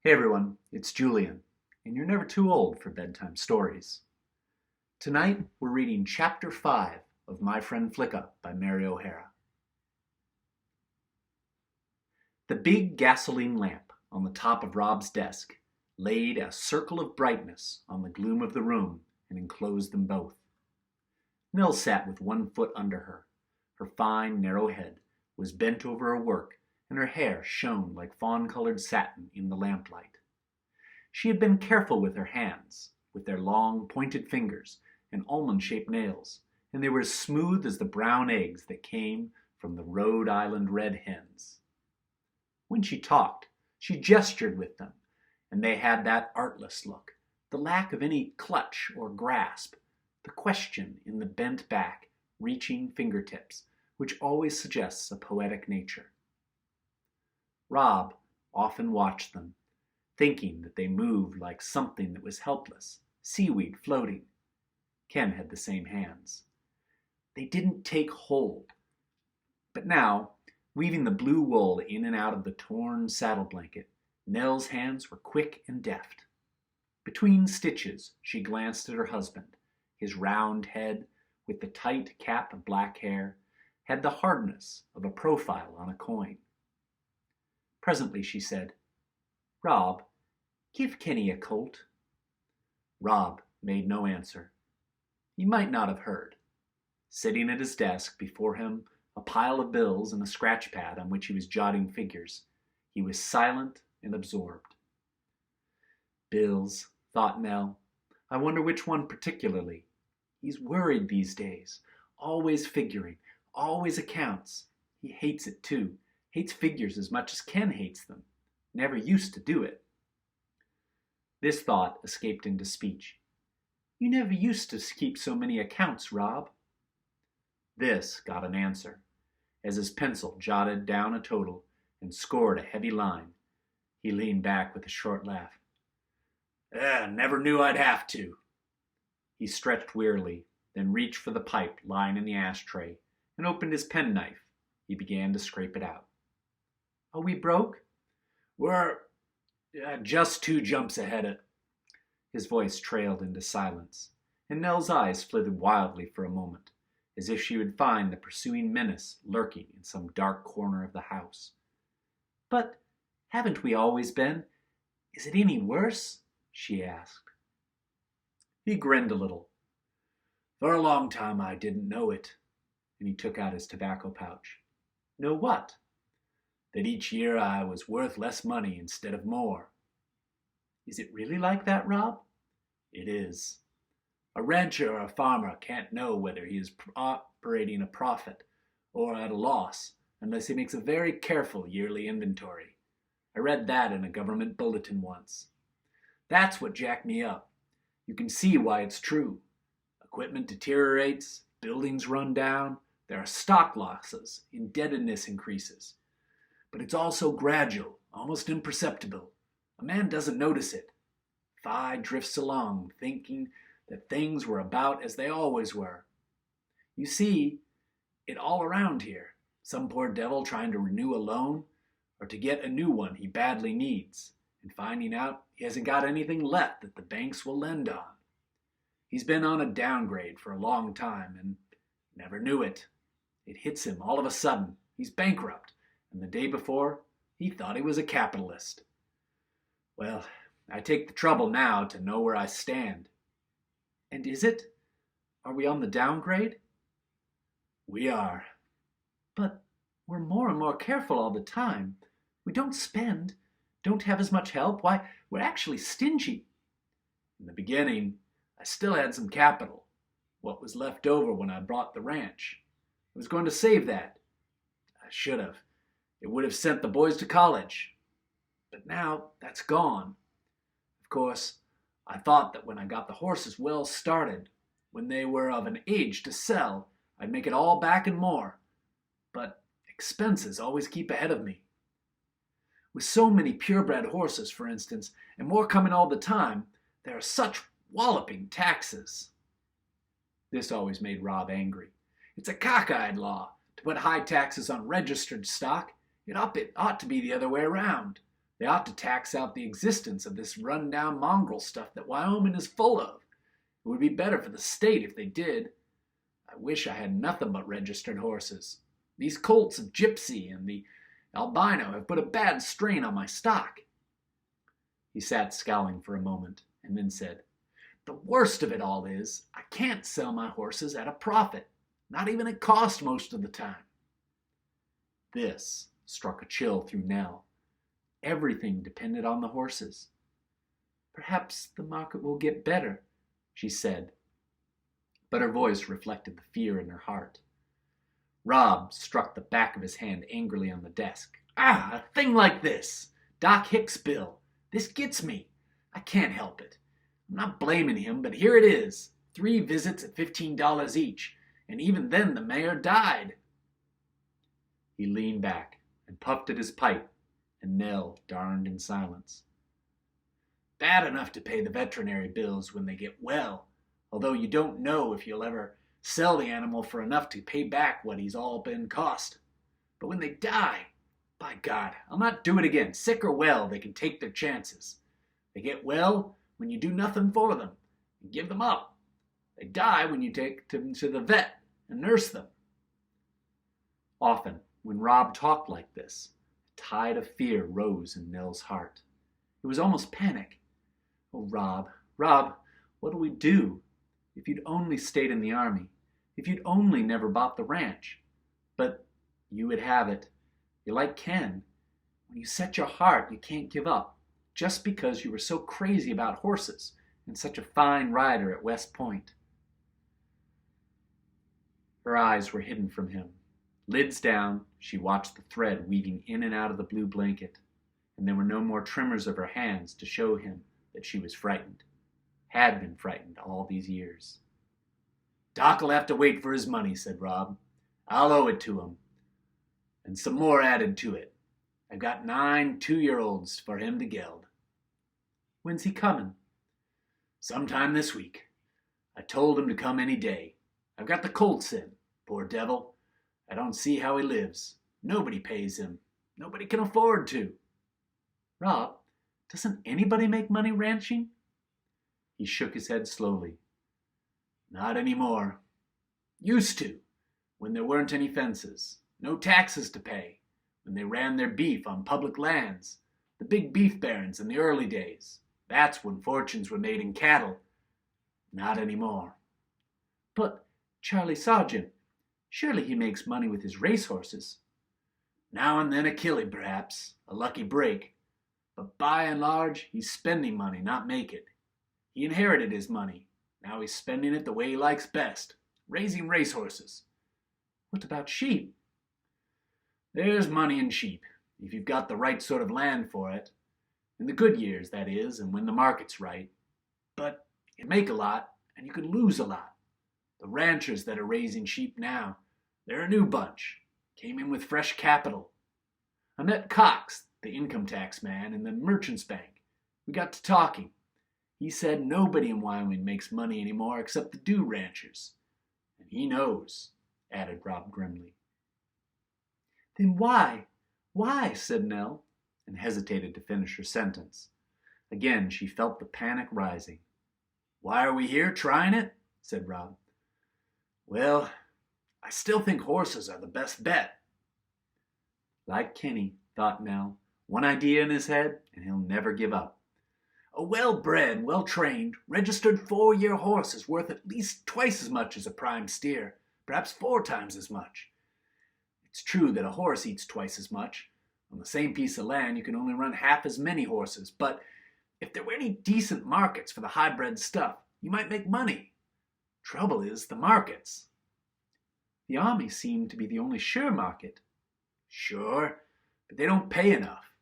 Hey everyone, it's Julian, and you're never too old for bedtime stories. Tonight we're reading Chapter 5 of My Friend Flicka by Mary O'Hara. The big gasoline lamp on the top of Rob's desk laid a circle of brightness on the gloom of the room and enclosed them both. Nell sat with one foot under her. Her fine, narrow head was bent over her work, and her hair shone like fawn-colored satin in the lamplight. She had been careful with her hands, with their long, pointed fingers and almond-shaped nails, and they were as smooth as the brown eggs that came from the Rhode Island red hens. When she talked, she gestured with them, and they had that artless look, the lack of any clutch or grasp, the question in the bent back, reaching fingertips, which always suggests a poetic nature. Rob often watched them, thinking that they moved like something that was helpless, seaweed floating. Ken had the same hands. They didn't take hold. But now, weaving the blue wool in and out of the torn saddle blanket, Nell's hands were quick and deft. Between stitches, she glanced at her husband. His round head, with the tight cap of black hair, had the hardness of a profile on a coin. Presently she said, "Rob, give Kenny a colt." Rob made no answer. He might not have heard. Sitting at his desk, before him a pile of bills and a scratch pad on which he was jotting figures, he was silent and absorbed. Bills, thought Nell. I wonder which one particularly. He's worried these days, always figuring, always accounts. He hates it too. Hates figures as much as Ken hates them. Never used to do it. This thought escaped into speech. You never used to keep so many accounts, Rob. This got an answer. As his pencil jotted down a total and scored a heavy line, he leaned back with a short laugh. Never knew I'd have to. He stretched wearily, then reached for the pipe lying in the ashtray and opened his penknife. He began to scrape it out. Are we broke? We're just 2 jumps ahead of... His voice trailed into silence, and Nell's eyes flitted wildly for a moment, as if she would find the pursuing menace lurking in some dark corner of the house. But haven't we always been? Is it any worse? She asked. He grinned a little. For a long time I didn't know it, and he took out his tobacco pouch. Know what? That each year I was worth less money instead of more. Is it really like that, Rob? It is. A rancher or a farmer can't know whether he is operating a profit or at a loss unless he makes a very careful yearly inventory. I read that in a government bulletin once. That's what jacked me up. You can see why it's true. Equipment deteriorates, buildings run down, there are stock losses, indebtedness increases. But it's also gradual, almost imperceptible. A man doesn't notice it. Phi drifts along, thinking that things were about as they always were. You see it all around here. Some poor devil trying to renew a loan, or to get a new one he badly needs, and finding out he hasn't got anything left that the banks will lend on. He's been on a downgrade for a long time, and never knew it. It hits him all of a sudden. He's bankrupt. And the day before, he thought he was a capitalist. Well, I take the trouble now to know where I stand. And is it? Are we on the downgrade? We are. But we're more and more careful all the time. We don't spend, don't have as much help. Why, we're actually stingy. In the beginning, I still had some capital. What was left over when I bought the ranch. I was going to save that. I should have. It would have sent the boys to college. But now that's gone. Of course, I thought that when I got the horses well started, when they were of an age to sell, I'd make it all back and more. But expenses always keep ahead of me. With so many purebred horses, for instance, and more coming all the time, there are such walloping taxes. This always made Rob angry. It's a cockeyed law to put high taxes on registered stock. It ought to be the other way around. They ought to tax out the existence of this run-down mongrel stuff that Wyoming is full of. It would be better for the state if they did. I wish I had nothing but registered horses. These colts of Gypsy and the albino have put a bad strain on my stock." He sat scowling for a moment and then said, "The worst of it all is I can't sell my horses at a profit, not even at cost most of the time." This struck a chill through Nell. Everything depended on the horses. "Perhaps the market will get better," she said, but her voice reflected the fear in her heart. Rob struck the back of his hand angrily on the desk. "A thing like this! Doc Hicks' bill. This gets me. I can't help it. I'm not blaming him, but here it is. 3 visits at $15 each, and even then the mayor died." He leaned back and puffed at his pipe, and Nell darned in silence. "Bad enough to pay the veterinary bills when they get well, although you don't know if you'll ever sell the animal for enough to pay back what he's all been cost. But when they die, by God, I'll not do it again. Sick or well, they can take their chances. They get well when you do nothing for them and give them up. They die when you take them to the vet and nurse them." Often, when Rob talked like this, a tide of fear rose in Nell's heart. It was almost panic. "Oh, Rob, what'll we do? If you'd only stayed in the Army. If you'd only never bought the ranch. But you would have it. You're like Ken. When you set your heart, you can't give up, just because you were so crazy about horses and such a fine rider at West Point." Her eyes were hidden from him. Lids down, she watched the thread weaving in and out of the blue blanket, and there were no more tremors of her hands to show him that she was frightened, had been frightened all these years. "Doc'll have to wait for his money," said Rob. "I'll owe it to him. And some more added to it. I've got 9 2-year-olds for him to geld." "When's he coming?" "Sometime this week. I told him to come any day. I've got the colts in. Poor devil. I don't see how he lives. Nobody pays him. Nobody can afford to." "Rob, doesn't anybody make money ranching?" He shook his head slowly. "Not anymore. Used to, when there weren't any fences, no taxes to pay, when they ran their beef on public lands, the big beef barons in the early days. That's when fortunes were made in cattle. Not anymore." "But Charlie Sargent, surely he makes money with his racehorses." "Now and then a killing, perhaps, a lucky break. But by and large, he's spending money, not make it. He inherited his money. Now he's spending it the way he likes best, raising racehorses." "What about sheep?" "There's money in sheep, if you've got the right sort of land for it. In the good years, that is, and when the market's right. But you make a lot, and you could lose a lot. The ranchers that are raising sheep now, they're a new bunch. Came in with fresh capital. I met Cox, the income tax man, in the merchant's bank. We got to talking. He said nobody in Wyoming makes money anymore except the Dew ranchers. And he knows," added Rob grimly. "Then why?" said Nell, and hesitated to finish her sentence. Again she felt the panic rising. "Why are we here trying it?" said Rob. "Well, I still think horses are the best bet." Like Kenny, thought Nell, one idea in his head, and he'll never give up. A well-bred, well-trained, registered 4-year horse is worth at least twice as much as a prime steer, perhaps 4 times as much. It's true that a horse eats twice as much. On the same piece of land, you can only run half as many horses, but if there were any decent markets for the high-bred stuff, you might make money. Trouble is the markets. The Army seemed to be the only sure market. Sure, but they don't pay enough.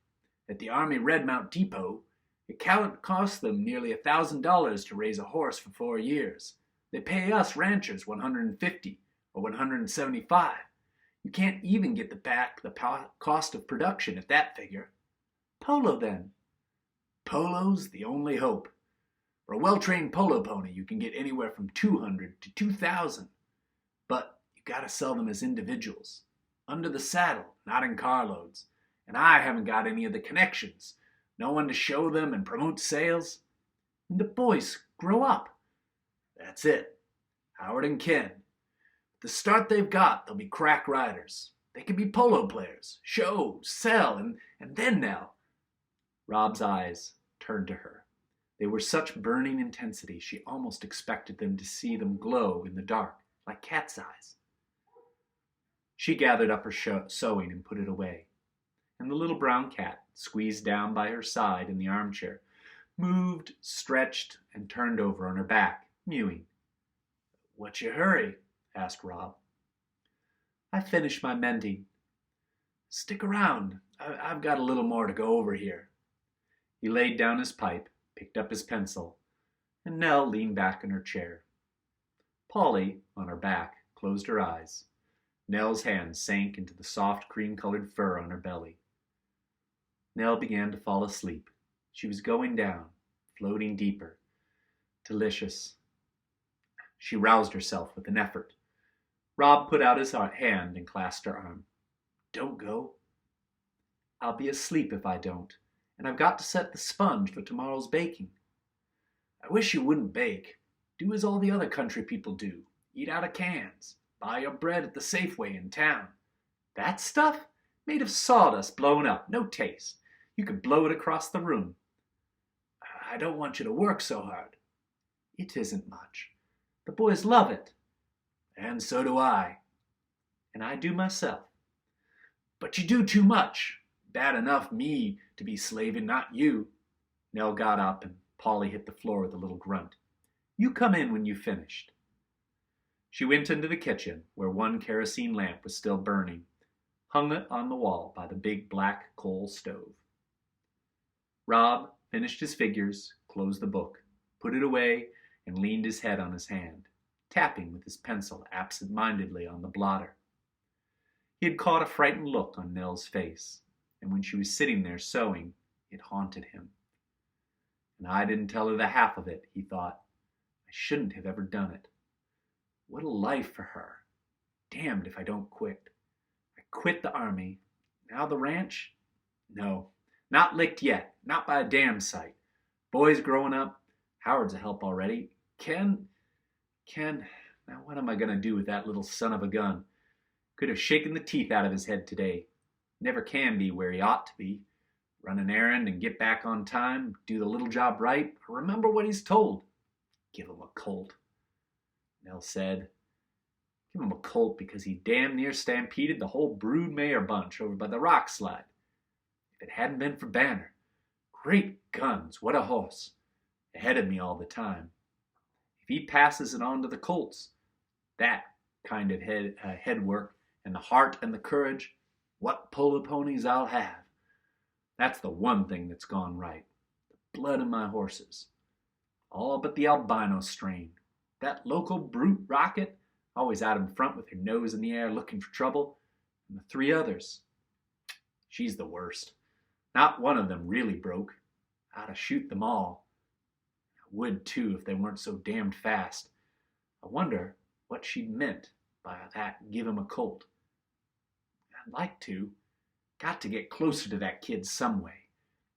At the Army Redmount Depot, it costs them nearly $1,000 to raise a horse for 4 years. They pay us ranchers $150 or $175. You can't even get back the cost of production at that figure. Polo, then? Polo's the only hope. For a well-trained polo pony, you can get anywhere from $200 to $2,000. But you gotta sell them as individuals, under the saddle, not in carloads. And I haven't got any of the connections, No one to show them and promote sales? When the boys grow up. That's it. Howard and Ken. The start they've got, they'll be crack riders. They can be polo players, show, sell, and then Nell. Rob's eyes turned to her. They were such burning intensity, she almost expected them to see them glow in the dark, like cat's eyes. She gathered up her sewing and put it away, and the little brown cat, squeezed down by her side in the armchair, moved, stretched, and turned over on her back, mewing. "What's your hurry?" asked Rob. "I finished my mending." "Stick around. I've got a little more to go over here." He laid down his pipe, picked up his pencil, and Nell leaned back in her chair. Polly, on her back, closed her eyes. Nell's hands sank into the soft cream-colored fur on her belly. Nell began to fall asleep. She was going down, floating deeper. Delicious. She roused herself with an effort. Rob put out his hand and clasped her arm. "Don't go." "I'll be asleep if I don't, and I've got to set the sponge for tomorrow's baking." "I wish you wouldn't bake. Do as all the other country people do. Eat out of cans. Buy your bread at the Safeway in town." "That stuff? Made of sawdust blown up. No taste. You could blow it across the room." "I don't want you to work so hard." "It isn't much. The boys love it." "And so do I." "And I do myself." "But you do too much. Bad enough me to be slaving, not you." Nell got up and Polly hit the floor with a little grunt. "You come in when you've finished." She went into the kitchen, where one kerosene lamp was still burning, hung it on the wall by the big black coal stove. Rob finished his figures, closed the book, put it away, and leaned his head on his hand, tapping with his pencil absent-mindedly on the blotter. He had caught a frightened look on Nell's face, and when she was sitting there sewing, it haunted him. "And I didn't tell her the half of it," he thought. "I shouldn't have ever done it. What a life for her. Damned if I don't quit. I quit the army. Now the ranch? No, not licked yet. Not by a damn sight. Boys growing up. Howard's a help already. Ken, now what am I going to do with that little son of a gun? Could have shaken the teeth out of his head today. Never can be where he ought to be. Run an errand and get back on time. Do the little job right. Remember what he's told. Give him a colt." Nell said. "Give him a colt because he damn near stampeded the whole brood mare bunch over by the rock slide. If it hadn't been for Banner. Great guns, what a horse. Ahead of me all the time. If he passes it on to the colts, that kind of head work and the heart and the courage, what polo ponies I'll have. That's the one thing that's gone right. The blood in my horses. All but the albino strain. That local brute Rocket, always out in front with her nose in the air looking for trouble. And the three others. She's the worst. Not one of them really broke. I'd have shoot them all. I would too if they weren't so damned fast. I wonder what she meant by that give him a colt. I'd like to. Got to get closer to that kid some way.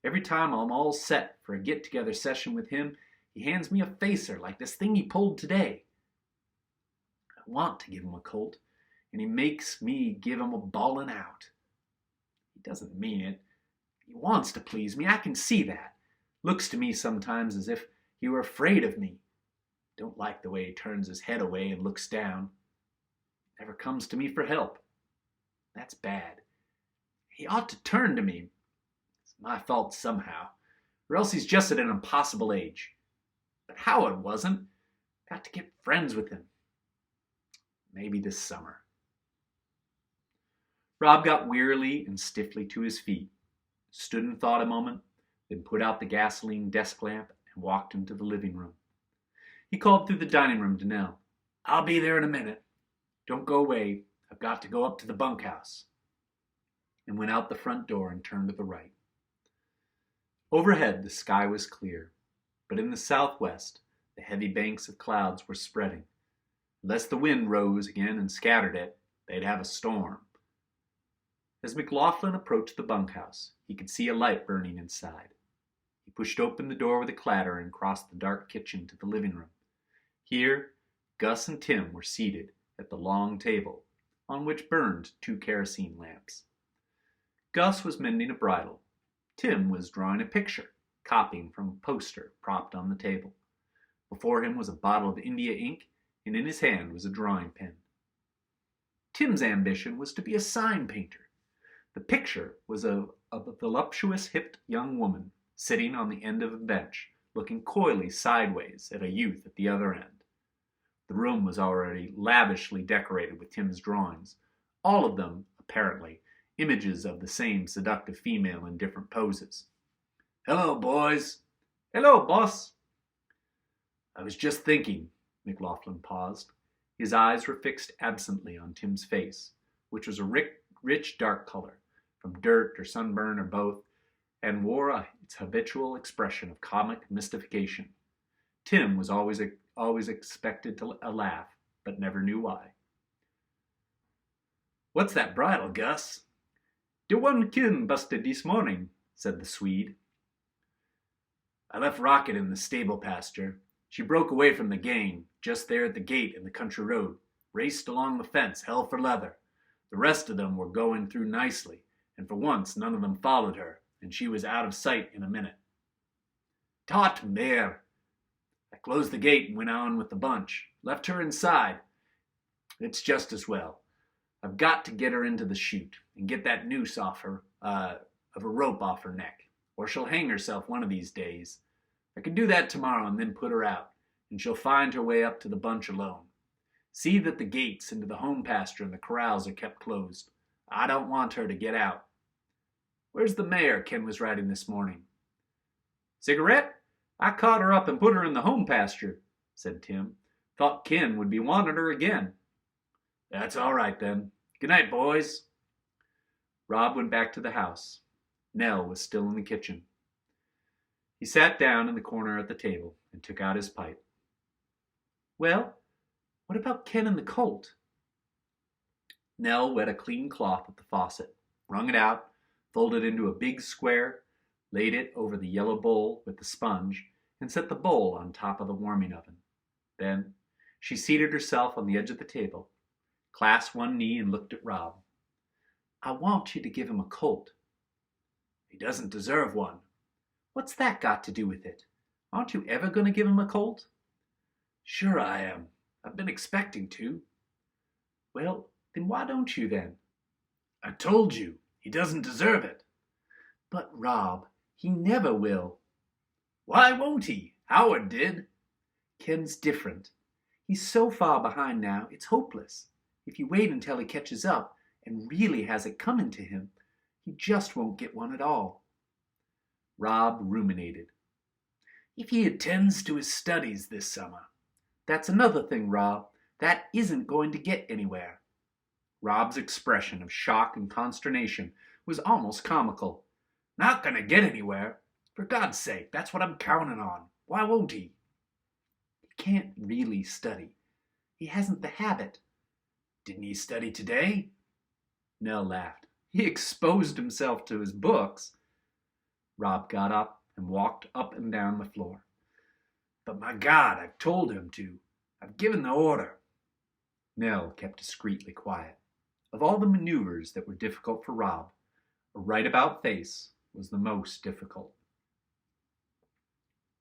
Every time I'm all set for a get-together session with him, he hands me a facer like this thing he pulled today. I want to give him a colt, and he makes me give him a bawling out. He doesn't mean it. He wants to please me, I can see that. Looks to me sometimes as if he were afraid of me. Don't like the way he turns his head away and looks down. Never comes to me for help. That's bad. He ought to turn to me. It's my fault somehow, or else he's just at an impossible age. But Howard wasn't. Got to get friends with him. Maybe this summer. Rob got wearily and stiffly to his feet, stood and thought a moment, then put out the gasoline desk lamp and walked into the living room. He called through the dining room to Nell. "I'll be there in a minute. Don't go away. I've got to go up to the bunkhouse," and went out the front door and turned to the right. Overhead, the sky was clear, but in the southwest, the heavy banks of clouds were spreading. Unless the wind rose again and scattered it, they'd have a storm. As McLaughlin approached the bunkhouse, he could see a light burning inside. pushed open the door with a clatter, and crossed the dark kitchen to the living room. Here, Gus and Tim were seated at the long table, on which burned 2 kerosene lamps. Gus was mending a bridle. Tim was drawing a picture, copying from a poster propped on the table. Before him was a bottle of India ink, and in his hand was a drawing pen. Tim's ambition was to be a sign painter. The picture was of a voluptuous, hipped young woman sitting on the end of a bench, looking coyly sideways at a youth at the other end. The room was already lavishly decorated with Tim's drawings, all of them, apparently, images of the same seductive female in different poses. "Hello, boys." "Hello, boss." "I was just thinking," McLaughlin paused. His eyes were fixed absently on Tim's face, which was a rich dark color, from dirt or sunburn or both, and wore its habitual expression of comic mystification. Tim was always expected to laugh, but never knew why. "What's that bridle, Gus?" "The one Ken busted this morning," said the Swede. "I left Rocket in the stable pasture. She broke away from the gang, just there at the gate in the country road, raced along the fence, hell for leather. The rest of them were going through nicely, and for once none of them followed her, and she was out of sight in a minute. Tot mare! I closed the gate and went on with the bunch, left her inside. It's just as well. I've got to get her into the chute and get that noose off her, of a rope off her neck, or she'll hang herself one of these days. I can do that tomorrow and then put her out, and she'll find her way up to the bunch alone. See that the gates into the home pasture and the corrals are kept closed. I don't want her to get out. Where's the mare Ken was riding this morning?" "Cigarette? I caught her up and put her in the home pasture," said Tim. "Thought Ken would be wanting her again." "That's all right then. Good night, boys." Rob went back to the house. Nell was still in the kitchen. He sat down in the corner at the table and took out his pipe. "Well, what about Ken and the colt?" Nell wet a clean cloth at the faucet, wrung it out, folded it into a big square, laid it over the yellow bowl with the sponge, and set the bowl on top of the warming oven. Then she seated herself on the edge of the table, clasped one knee, and looked at Rob. "I want you to give him a colt." "He doesn't deserve one." "What's that got to do with it? Aren't you ever going to give him a colt?" "Sure I am. I've been expecting to." "Well, then why don't you then?" "I told you, he doesn't deserve it." "But Rob, he never will." "Why won't he? Howard did." "Ken's different. He's so far behind now, it's hopeless. If you wait until he catches up and really has it coming to him, he just won't get one at all." Rob ruminated. "If he attends to his studies this summer." "That's another thing, Rob. That isn't going to get anywhere." Rob's expression of shock and consternation was almost comical. "Not going to get anywhere? For God's sake, that's what I'm counting on. Why won't he?" "He can't really study. He hasn't the habit." "Didn't he study today?" Nell laughed. "He exposed himself to his books." Rob got up and walked up and down the floor. "But my God, I've told him to. I've given the order." Nell kept discreetly quiet. Of all the maneuvers that were difficult for Rob, a right-about face was the most difficult.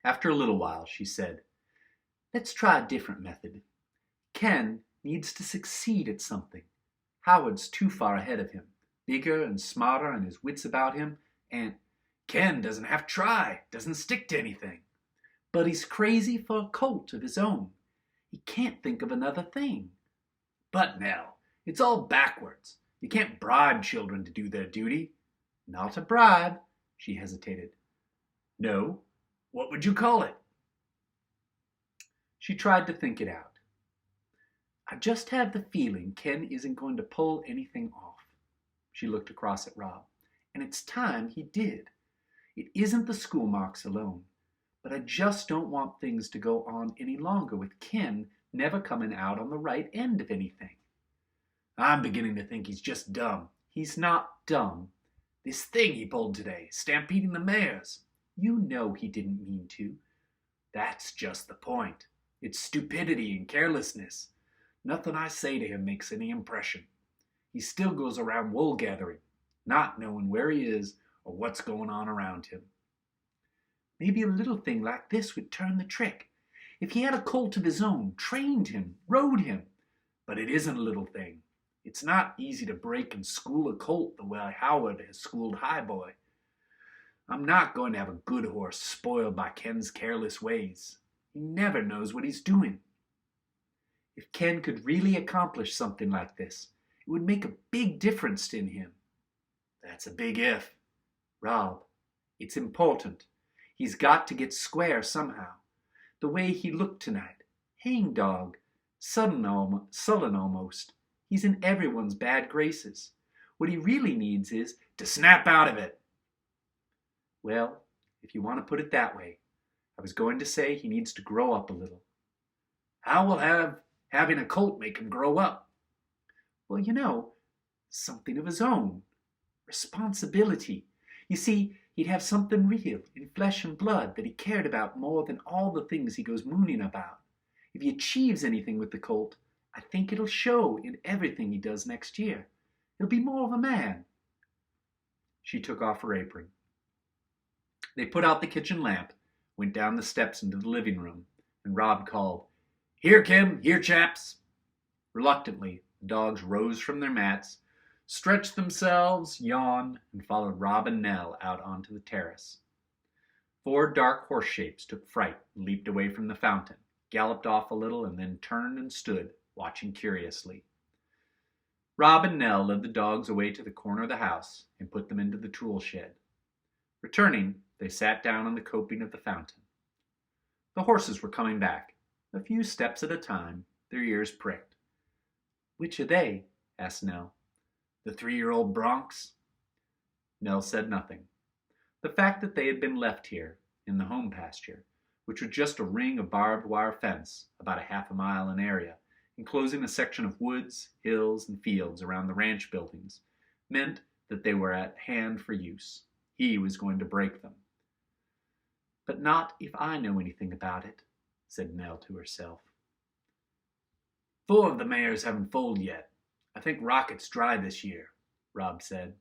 After a little while, she said, "Let's try a different method. Ken needs to succeed at something. Howard's too far ahead of him, bigger and smarter and his wits about him, and—" "Ken doesn't have to try, doesn't stick to anything." "But he's crazy for a colt of his own. He can't think of another thing." "But, Nell, it's all backwards. You can't bribe children to do their duty." "Not a bribe." She hesitated. "No? What would you call it?" She tried to think it out. "I just have the feeling Ken isn't going to pull anything off." She looked across at Rob. "And it's time he did. It isn't the school marks alone, but I just don't want things to go on any longer with Ken never coming out on the right end of anything." "I'm beginning to think he's just dumb." "He's not dumb." "This thing he pulled today, stampeding the mares." You know he didn't mean to. That's just the point. It's stupidity and carelessness. Nothing I say to him makes any impression. He still goes around wool gathering, not knowing where he is or what's going on around him. Maybe a little thing like this would turn the trick. If he had a colt of his own, trained him, rode him. But it isn't a little thing. It's not easy to break and school a colt the way Howard has schooled Highboy. I'm not going to have a good horse spoiled by Ken's careless ways. He never knows what he's doing. If Ken could really accomplish something like this, it would make a big difference in him. That's a big if. Rob, it's important. He's got to get square somehow. The way he looked tonight. Hangdog. Sullen almost. He's in everyone's bad graces. What he really needs is to snap out of it. Well, if you want to put it that way, I was going to say he needs to grow up a little. How will having a colt make him grow up? Well, something of his own. Responsibility. You see, he'd have something real, in flesh and blood, that he cared about more than all the things he goes mooning about. If he achieves anything with the colt, I think it'll show in everything he does next year. He'll be more of a man. She took off her apron. They put out the kitchen lamp, went down the steps into the living room, and Rob called, "Here, Kim, here, chaps." Reluctantly, the dogs rose from their mats, stretched themselves, yawned, and followed Rob and Nell out onto the terrace. 4 dark horse shapes took fright and leaped away from the fountain, galloped off a little, and then turned and stood, watching curiously. Rob and Nell led the dogs away to the corner of the house and put them into the tool shed. Returning, they sat down on the coping of the fountain. The horses were coming back, a few steps at a time, their ears pricked. "Which are they?" asked Nell. "The 3-year-old broncs." Nell said nothing. The fact that they had been left here, in the home pasture, which was just a ring of barbed wire fence, about a half a mile in area, enclosing a section of woods, hills, and fields around the ranch buildings, meant that they were at hand for use. He was going to break them. "But not if I know anything about it," said Nell to herself. 4 of the mares haven't foaled yet. I think Rocket's dry this year," Rob said.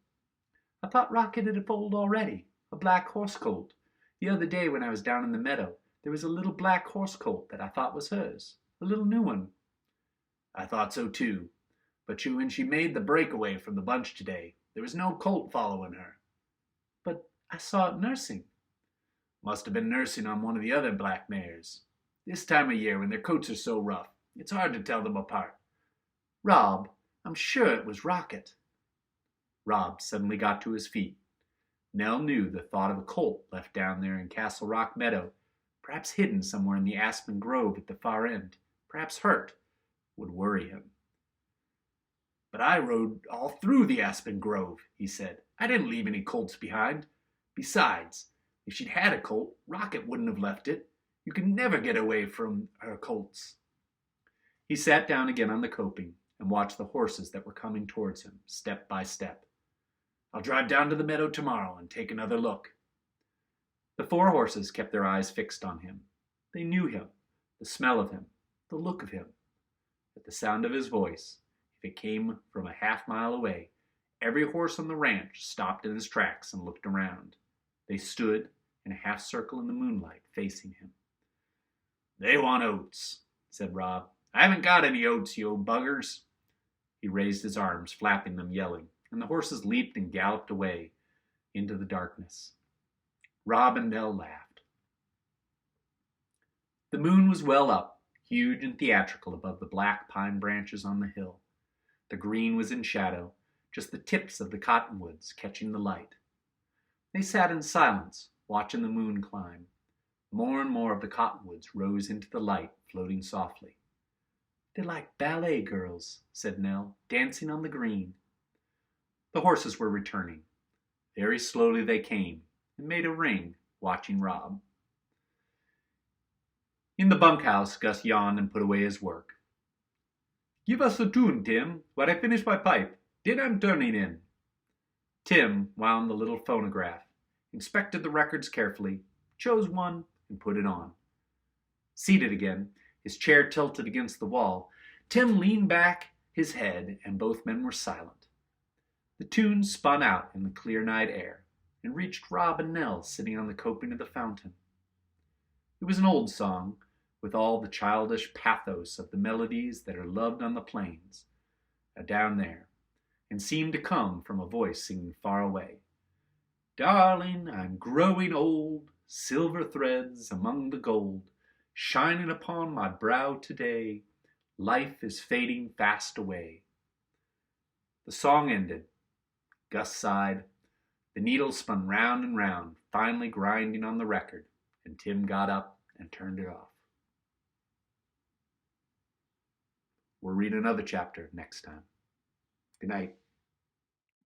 "I thought Rocket had foaled already. A black horse colt. The other day when I was down in the meadow, there was a little black horse colt that I thought was hers. A little new one." "I thought so too. But when she made the breakaway from the bunch today, there was no colt following her." "But I saw it nursing." "Must have been nursing on one of the other black mares. This time of year, when their coats are so rough, it's hard to tell them apart." "Rob, I'm sure it was Rocket." Rob suddenly got to his feet. Nell knew the thought of a colt left down there in Castle Rock Meadow, perhaps hidden somewhere in the aspen grove at the far end, perhaps hurt, would worry him. "But I rode all through the aspen grove," he said. "I didn't leave any colts behind. Besides, if she'd had a colt, Rocket wouldn't have left it. You can never get away from her colts." He sat down again on the coping and watched the horses that were coming towards him, step by step. "I'll drive down to the meadow tomorrow and take another look." The 4 horses kept their eyes fixed on him. They knew him, the smell of him, the look of him. At the sound of his voice, if it came from a half-mile away, every horse on the ranch stopped in his tracks and looked around. They stood in a half-circle in the moonlight, facing him. "They want oats," said Rob. "I haven't got any oats, you old buggers." He raised his arms, flapping them, yelling, and the horses leaped and galloped away into the darkness. Rob and Nell laughed. The moon was well up, huge and theatrical above the black pine branches on the hill. The green was in shadow, just the tips of the cottonwoods catching the light. They sat in silence, watching the moon climb. More and more of the cottonwoods rose into the light, floating softly. "They're like ballet girls," said Nell, "dancing on the green." The horses were returning. Very slowly they came, and made a ring, watching Rob. In the bunkhouse, Gus yawned and put away his work. "Give us a tune, Tim, while I finish my pipe. Then I'm turning in." Tim wound the little phonograph, inspected the records carefully, chose one, and put it on. Seated again, his chair tilted against the wall, Tim leaned back his head, and both men were silent. The tune spun out in the clear night air and reached Rob and Nell sitting on the coping of the fountain. It was an old song, with all the childish pathos of the melodies that are loved on the plains, down there, and seemed to come from a voice singing far away. Darling, I'm growing old, silver threads among the gold, shining upon my brow today, life is fading fast away. The song ended. Gus sighed. The needle spun round and round, finally grinding on the record, and Tim got up and turned it off. We'll read another chapter next time. Good night.